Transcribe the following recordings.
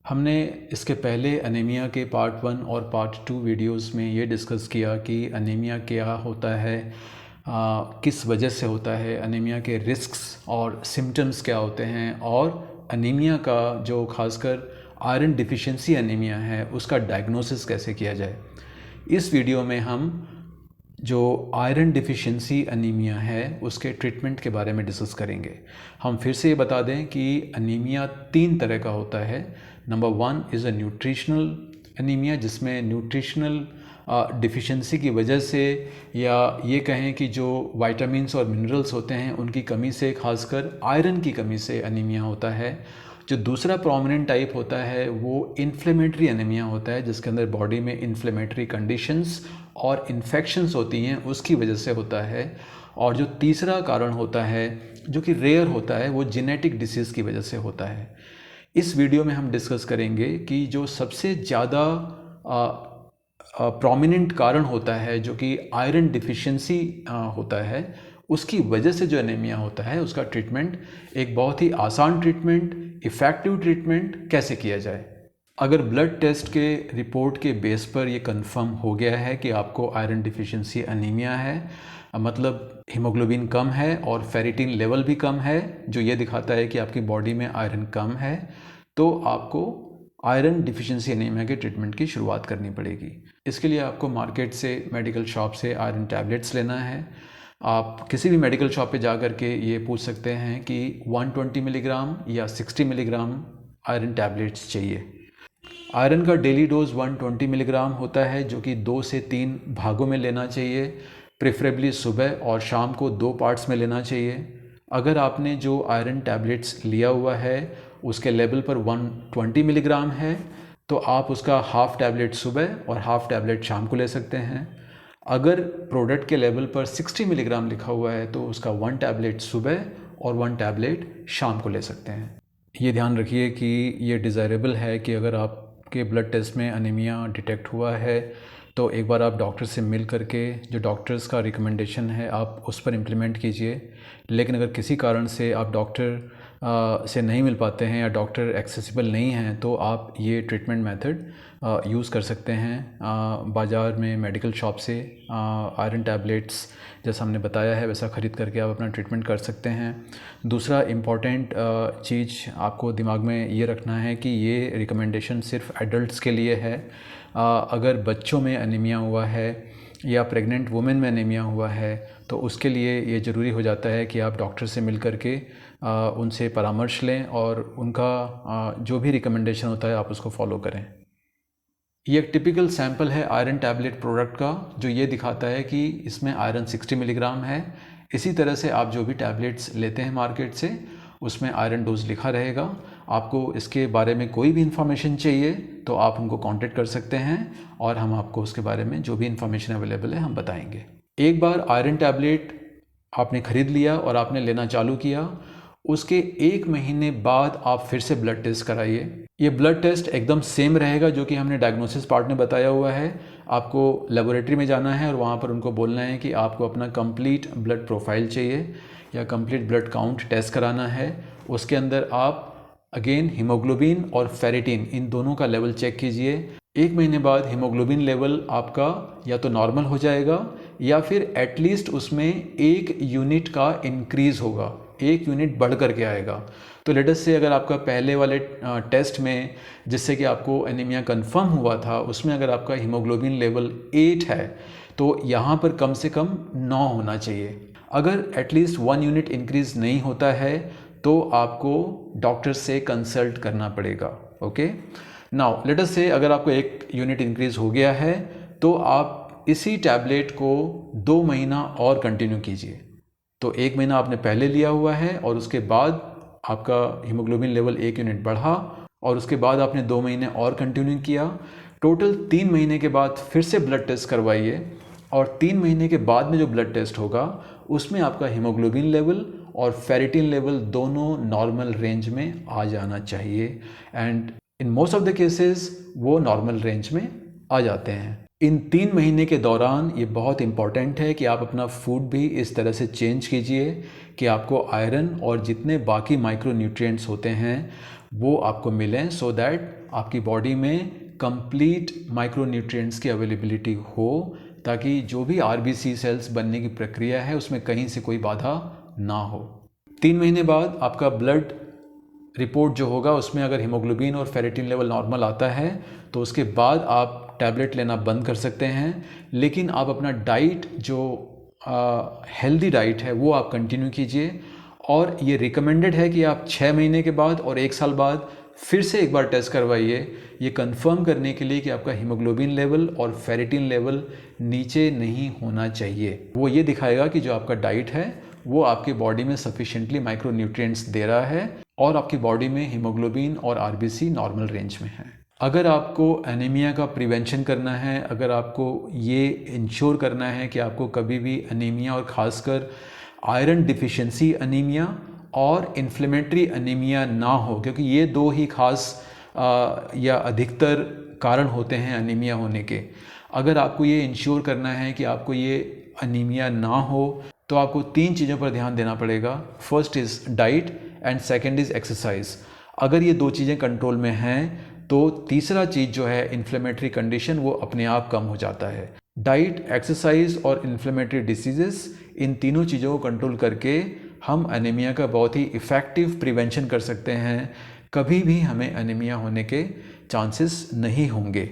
हमने इसके पहले अनीमिया के पार्ट 1 और पार्ट 2 वीडियोस में ये डिस्कस किया कि अनीमिया क्या होता है, किस वजह से होता है, अनीमिया के रिस्क्स और सिम्टम्स क्या होते हैं, और अनीमिया का जो खासकर आयरन डिफिशिएंसी अनीमिया है उसका डायग्नोसिस कैसे किया जाए। इस वीडियो में हम जो आयरन डिफिशिएंसी अनीमिया है उसके ट्रीटमेंट के बारे में डिस्कस करेंगे। हम फिर से ये बता दें कि अनीमिया 3 तरह का होता है। Number 1 is a nutritional anaemia, जिसमें न्यूट्रिशनल डिफिशिएंसी की वजह से, या ये कहें कि जो विटामिन्स और मिनरल्स होते हैं उनकी कमी से, खासकर आयरन की कमी से अनीमिया होता है। जो दूसरा प्रोमिनेंट टाइप होता है वो इन्फ्लेमेटरी अनीमिया होता है, जिसके अंदर बॉडी में इन्फ्लेमेटरी कंडीशंस और इन्फेक्शंस होती हैं, उसकी वजह से होता है। और जो तीसरा कारण होता है जो कि रेयर होता है वो जेनेटिक डिसीज़ की वजह से होता है। इस वीडियो में हम डिस्कस करेंगे कि जो सबसे ज़्यादा प्रोमिनेंट कारण होता है जो कि आयरन डिफिशिएंसी होता है, उसकी वजह से जो एनीमिया होता है उसका ट्रीटमेंट, एक बहुत ही आसान ट्रीटमेंट, इफ़ेक्टिव ट्रीटमेंट कैसे किया जाए। अगर ब्लड टेस्ट के रिपोर्ट के बेस पर ये कंफर्म हो गया है कि आपको आयरन डिफिशिएंसी अनीमिया है, मतलब हीमोग्लोबिन कम है और फेरिटिन लेवल भी कम है, जो ये दिखाता है कि आपकी बॉडी में आयरन कम है, तो आपको आयरन डिफिशिएंसी एनीमिया के ट्रीटमेंट की शुरुआत करनी पड़ेगी। इसके लिए आपको मार्केट से, मेडिकल शॉप से आयरन टैबलेट्स लेना है। आप किसी भी मेडिकल शॉप पे जा कर के ये पूछ सकते हैं कि 120 मिलीग्राम या 60 मिलीग्राम आयरन टैबलेट्स चाहिए। आयरन का डेली डोज 120 मिलीग्राम होता है, जो कि 2 से 3 भागों में लेना चाहिए। प्रेफरेबली सुबह और शाम को 2 पार्ट्स में लेना चाहिए। अगर आपने जो आयरन टैबलेट्स लिया हुआ है उसके लेवल पर 120 मिलीग्राम है, तो आप उसका हाफ़ टैबलेट सुबह और हाफ़ टैबलेट शाम को ले सकते हैं। अगर प्रोडक्ट के लेवल पर 60 मिलीग्राम लिखा हुआ है तो उसका 1 टैबलेट सुबह और 1 टैबलेट शाम को ले सकते हैं। ये ध्यान रखिए कि ये डिज़ायरेबल है कि अगर आपके ब्लड टेस्ट में अनीमिया डिटेक्ट हुआ है तो एक बार आप डॉक्टर से मिल करके जो डॉक्टर्स का रिकमेंडेशन है आप उस पर इम्प्लीमेंट कीजिए। लेकिन अगर किसी कारण से आप डॉक्टर से नहीं मिल पाते हैं या डॉक्टर एक्सेसिबल नहीं हैं, तो आप ये ट्रीटमेंट मेथड यूज़ कर सकते हैं। बाज़ार में मेडिकल शॉप से आयरन टैबलेट्स जैसा हमने बताया है वैसा ख़रीद करके आप अपना ट्रीटमेंट कर सकते हैं। दूसरा इम्पॉर्टेंट चीज़ आपको दिमाग में ये रखना है कि ये रिकमेंडेशन सिर्फ एडल्ट्स के लिए है। अगर बच्चों में अनीमिया हुआ है या प्रेग्नेंट वुमेन में अनीमिया हुआ है तो उसके लिए ये ज़रूरी हो जाता है कि आप डॉक्टर से मिल करके उनसे परामर्श लें और उनका जो भी रिकमेंडेशन होता है आप उसको फॉलो करें। ये एक टिपिकल सैंपल है आयरन टैबलेट प्रोडक्ट का, जो ये दिखाता है कि इसमें आयरन 60 मिलीग्राम है। इसी तरह से आप जो भी टैबलेट्स लेते हैं मार्केट से उसमें आयरन डोज लिखा रहेगा। आपको इसके बारे में कोई भी इन्फॉर्मेशन चाहिए तो आप हमको कांटेक्ट कर सकते हैं और हम आपको उसके बारे में जो भी इन्फॉर्मेशन अवेलेबल है हम बताएंगे। एक बार आयरन टैबलेट आपने ख़रीद लिया और आपने लेना चालू किया, उसके 1 महीने बाद आप फिर से ब्लड टेस्ट कराइए। ये ब्लड टेस्ट एकदम सेम रहेगा जो कि हमने डायग्नोसिस पार्ट में बताया हुआ है। आपको लेबोरेटरी में जाना है और वहाँ पर उनको बोलना है कि आपको अपना कंप्लीट ब्लड प्रोफाइल चाहिए या कंप्लीट ब्लड काउंट टेस्ट कराना है। उसके अंदर आप अगेन हीमोग्लोबिन और फेरिटिन इन दोनों का लेवल चेक कीजिए। 1 महीने बाद हीमोग्लोबिन लेवल आपका या तो नॉर्मल हो जाएगा या फिर एटलीस्ट उसमें 1 यूनिट का इंक्रीज़ होगा, 1 यूनिट बढ़ करके आएगा। तो लेट अस से अगर आपका पहले वाले टेस्ट में जिससे कि आपको एनीमिया कंफर्म हुआ था उसमें अगर आपका हीमोग्लोबिन लेवल 8 है तो यहाँ पर कम से कम 9 होना चाहिए। अगर एटलीस्ट 1 यूनिट इंक्रीज़ नहीं होता है तो आपको डॉक्टर से कंसल्ट करना पड़ेगा। ओके, नाउ लेट अस से अगर आपको 1 यूनिट इंक्रीज़ हो गया है तो आप इसी टैबलेट को 2 महीना और कंटिन्यू कीजिए। तो 1 महीना आपने पहले लिया हुआ है और उसके बाद आपका हीमोग्लोबिन लेवल 1 यूनिट बढ़ा और उसके बाद आपने 2 महीने और कंटिन्यू किया। टोटल 3 महीने के बाद फिर से ब्लड टेस्ट करवाइए और 3 महीने के बाद में जो ब्लड टेस्ट होगा उसमें आपका हीमोग्लोबिन लेवल और फेरिटिन लेवल दोनों नॉर्मल रेंज में आ जाना चाहिए। And in most of the cases वो नॉर्मल रेंज में आ जाते हैं। इन 3 महीने के दौरान ये बहुत इम्पॉर्टेंट है कि आप अपना फूड भी इस तरह से चेंज कीजिए कि आपको आयरन और जितने बाकी माइक्रो न्यूट्रिएंट्स होते हैं वो आपको मिलें, सो दैट आपकी बॉडी में कंप्लीट माइक्रोन्यूट्रिएंट्स की अवेलेबिलिटी हो, ताकि जो भी आरबीसी सेल्स बनने की प्रक्रिया है उसमें कहीं से कोई बाधा ना हो। 3 महीने बाद आपका ब्लड रिपोर्ट जो होगा उसमें अगर हीमोग्लोबिन और फेरेटिन लेवल नॉर्मल आता है तो उसके बाद आप टैबलेट लेना बंद कर सकते हैं, लेकिन आप अपना डाइट जो हेल्दी डाइट है वो आप कंटिन्यू कीजिए। और ये रिकमेंडेड है कि आप 6 महीने के बाद और 1 साल बाद फिर से एक बार टेस्ट करवाइए, ये कंफर्म करने के लिए कि आपका हीमोग्लोबिन लेवल और फेरेटिन लेवल नीचे नहीं होना चाहिए। वो ये दिखाएगा कि जो आपका डाइट है वो आपकी बॉडी में सफिशिएंटली माइक्रोन्यूट्रिएंट्स दे रहा है और आपकी बॉडी में हीमोग्लोबिन और आरबीसी नॉर्मल रेंज में है। अगर आपको एनीमिया का प्रिवेंशन करना है, अगर आपको ये इंश्योर करना है कि आपको कभी भी एनीमिया और ख़ासकर आयरन डिफिशिएंसी एनीमिया और इन्फ्लेमेटरी एनीमिया ना हो, क्योंकि ये 2 ही खास या अधिकतर कारण होते हैं एनीमिया होने के। अगर आपको ये इंश्योर करना है कि आपको ये एनीमिया ना हो तो आपको 3 चीज़ों पर ध्यान देना पड़ेगा। First is diet and second is exercise. अगर ये 2 चीज़ें कंट्रोल में हैं तो तीसरा चीज़ जो है इन्फ्लेमेटरी कंडीशन वो अपने आप कम हो जाता है। डाइट, एक्सरसाइज और इन्फ्लेमेटरी डिसीजेस, इन तीनों चीज़ों को कंट्रोल करके हम एनीमिया का बहुत ही इफ़ेक्टिव प्रिवेंशन कर सकते हैं। कभी भी हमें एनीमिया होने के चांसेस नहीं होंगे।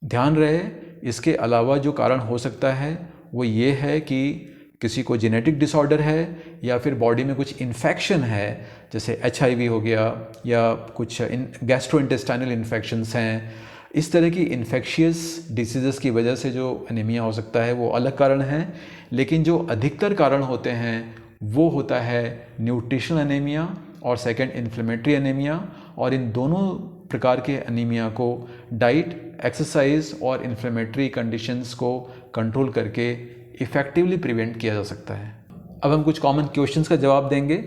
ध्यान रहे, इसके अलावा जो कारण हो सकता है वो ये है कि किसी को जेनेटिक डिसऑर्डर है या फिर बॉडी में कुछ इन्फेक्शन है, जैसे HIV हो गया या कुछ गैस्ट्रोइंटेस्टाइनल इन्फेक्शंस हैं। इस तरह की इन्फेक्शियस डिसीज़ेस की वजह से जो एनीमिया हो सकता है वो अलग कारण है, लेकिन जो अधिकतर कारण होते हैं वो होता है न्यूट्रिशनल एनीमिया और सेकंड इन्फ्लेमेटरी एनीमिया। और इन दोनों प्रकार के एनीमिया को डाइट, एक्सरसाइज और इन्फ्लेमेटरी कंडीशंस को कंट्रोल करके इफ़ेक्टिवली प्रिवेंट किया जा सकता है। अब हम कुछ कॉमन क्वेश्चंस का जवाब देंगे।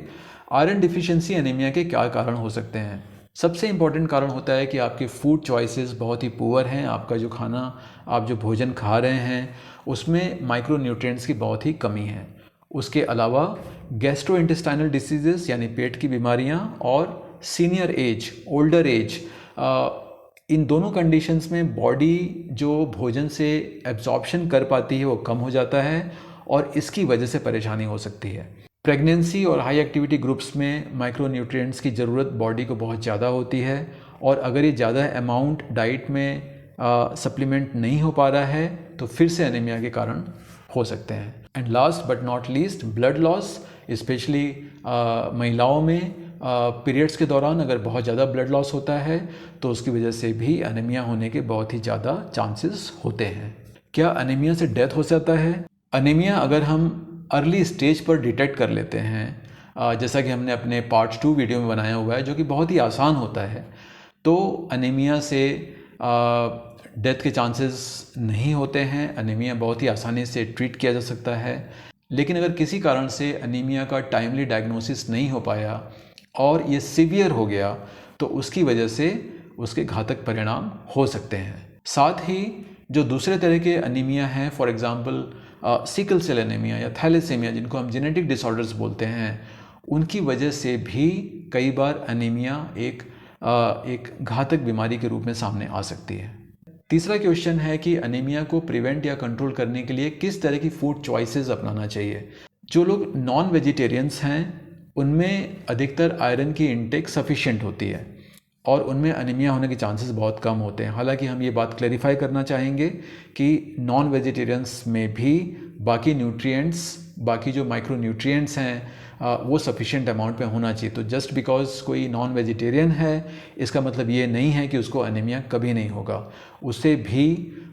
आयरन डिफिशिएंसी एनीमिया के क्या कारण हो सकते हैं? सबसे इम्पॉर्टेंट कारण होता है कि आपके फूड चॉइसेस बहुत ही पुअर हैं। आपका जो खाना, आप जो भोजन खा रहे हैं उसमें माइक्रोन्यूट्रिएंट्स की बहुत ही कमी है। उसके अलावा गैस्ट्रोइंटेस्टाइनल डिसीजेस यानी पेट की बीमारियां और सीनियर एज, ओल्डर एज, इन दोनों कंडीशंस में बॉडी जो भोजन से एब्जॉर्प्शन कर पाती है वो कम हो जाता है और इसकी वजह से परेशानी हो सकती है। प्रेगनेंसी और हाई एक्टिविटी ग्रुप्स में माइक्रोन्यूट्रिएंट्स की ज़रूरत बॉडी को बहुत ज़्यादा होती है और अगर ये ज़्यादा अमाउंट डाइट में सप्लीमेंट नहीं हो पा रहा है तो फिर से एनीमिया के कारण हो सकते हैं। And last but not least, blood loss, specially महिलाओं में पीरियड्स के दौरान अगर बहुत ज़्यादा ब्लड लॉस होता है तो उसकी वजह से भी एनीमिया होने के बहुत ही ज़्यादा चांसेस होते हैं। क्या एनीमिया से डेथ हो सकता है? एनीमिया अगर हम अर्ली स्टेज पर डिटेक्ट कर लेते हैं, जैसा कि हमने अपने पार्ट 2 वीडियो में बनाया हुआ है जो कि बहुत ही आसान होता है, तो एनीमिया से डेथ के चांसेस नहीं होते हैं। एनीमिया बहुत ही आसानी से ट्रीट किया जा सकता है। लेकिन अगर किसी कारण से एनीमिया का टाइमली डायग्नोसिस नहीं हो पाया और ये सीवियर हो गया तो उसकी वजह से उसके घातक परिणाम हो सकते हैं। साथ ही जो दूसरे तरह के एनीमिया हैं, for example sickle cell anaemia या थैलेसीमिया, जिनको हम जेनेटिक डिसऑर्डर्स बोलते हैं, उनकी वजह से भी कई बार एनीमिया एक घातक बीमारी के रूप में सामने आ सकती है। तीसरा क्वेश्चन है कि एनीमिया को प्रिवेंट या कंट्रोल करने के लिए किस तरह की फूड चॉइसेस अपनाना चाहिए। जो लोग नॉन वेजिटेरियंस हैं उनमें अधिकतर आयरन की इंटेक सफिशिएंट होती है और उनमें एनीमिया होने के चांसेस बहुत कम होते हैं। हालांकि हम ये बात क्लैरिफाई करना चाहेंगे कि नॉन वेजिटेरियंस में भी बाकी न्यूट्रिएंट्स, बाकी जो माइक्रोन्यूट्रिएंट्स हैं वो सफिशिएंट अमाउंट में होना चाहिए। तो जस्ट बिकॉज कोई नॉन वेजिटेरियन है इसका मतलब ये नहीं है कि उसको एनीमिया कभी नहीं होगा। उससे भी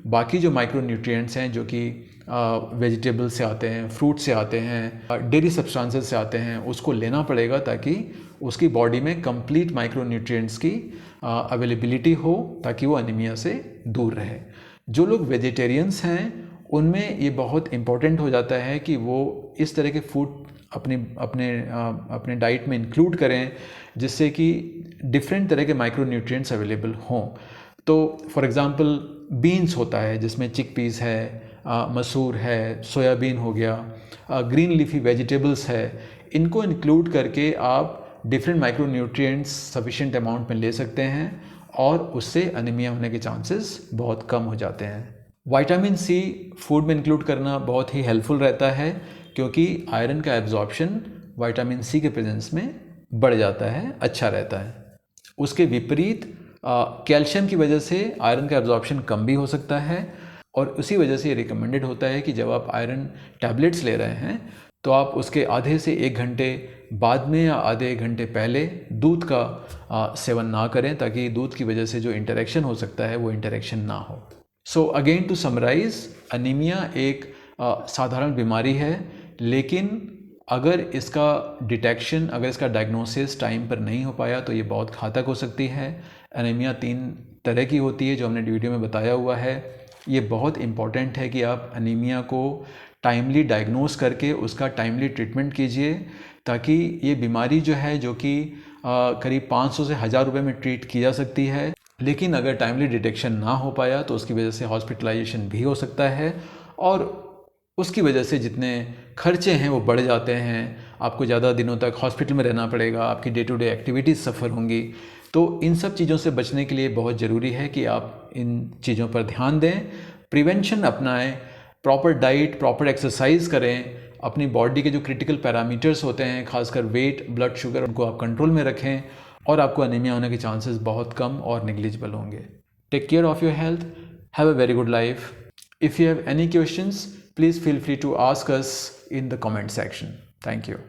बाकी जो माइक्रोन्यूट्रिएंट्स हैं जो कि वेजिटेबल से आते हैं, फ्रूट से आते हैं, डेयरी सब्सटेंसेस से आते हैं, उसको लेना पड़ेगा ताकि उसकी बॉडी में कंप्लीट माइक्रोन्यूट्रिएंट्स की अवेलेबिलिटी हो ताकि वो एनीमिया से दूर रहे। जो लोग वेजिटेरियंस हैं उनमें ये बहुत इम्पॉर्टेंट हो जाता है कि वो इस तरह के फूड अपने डाइट में इंक्लूड करें जिससे कि डिफरेंट तरह के माइक्रोन्यूट्रिएंट्स अवेलेबल हों। तो फॉर एग्जांपल बीन्स होता है जिसमें चिकपीस है, मसूर है, सोयाबीन हो गया, ग्रीन लीफी वेजिटेबल्स है, इनको इंक्लूड करके आप डिफरेंट माइक्रोन्यूट्रिएंट्स सफिशिएंट अमाउंट में ले सकते हैं और उससे अनीमिया होने के चांसेस बहुत कम हो जाते हैं। विटामिन सी फूड में इंक्लूड करना बहुत ही हेल्पफुल रहता है क्योंकि आयरन का एब्जॉर्प्शन विटामिन सी के प्रेजेंस में बढ़ जाता है, अच्छा रहता है। उसके विपरीत कैल्शियम की वजह से आयरन का एब्जॉर्प्शन कम भी हो सकता है और उसी वजह से ये रिकमेंडेड होता है कि जब आप आयरन टैबलेट्स ले रहे हैं तो आप उसके आधे से 1 घंटे बाद में या आधे 1 घंटे पहले दूध का सेवन ना करें, ताकि दूध की वजह से जो इंटरेक्शन हो सकता है वो इंटरेक्शन ना हो। So again to summarise, anaemia एक साधारण बीमारी है, लेकिन अगर इसका डिटेक्शन, अगर इसका डायग्नोसिस टाइम पर नहीं हो पाया तो ये बहुत घातक हो सकती है। अनीमिया 3 तरह की होती है जो हमने वीडियो में बताया हुआ है। ये बहुत इम्पॉर्टेंट है कि आप अनीमिया को टाइमली डायग्नोस करके उसका टाइमली ट्रीटमेंट कीजिए, ताकि ये बीमारी जो है, जो कि करीब 500 से 1000 रुपये में ट्रीट की जा सकती है, लेकिन अगर टाइमली डिटेक्शन ना हो पाया तो उसकी वजह से हॉस्पिटलाइजेशन भी हो सकता है और उसकी वजह से जितने खर्चे हैं वो बढ़ जाते हैं। आपको ज़्यादा दिनों तक हॉस्पिटल में रहना पड़ेगा, आपकी डे टू डे एक्टिविटीज़ सफ़र होंगी। तो इन सब चीज़ों से बचने के लिए बहुत ज़रूरी है कि आप इन चीज़ों पर ध्यान दें, प्रिवेंशन अपनाएं, प्रॉपर डाइट, प्रॉपर एक्सरसाइज करें, अपनी बॉडी के जो क्रिटिकल पैरामीटर्स होते हैं, खासकर वेट, ब्लड शुगर, उनको आप कंट्रोल में रखें और आपको अनीमिया होने के चांसेस बहुत कम और नेग्लिजिबल होंगे। Take care of your health, have a very good life. If you have any questions, please feel free to ask us in the comment section. Thank you.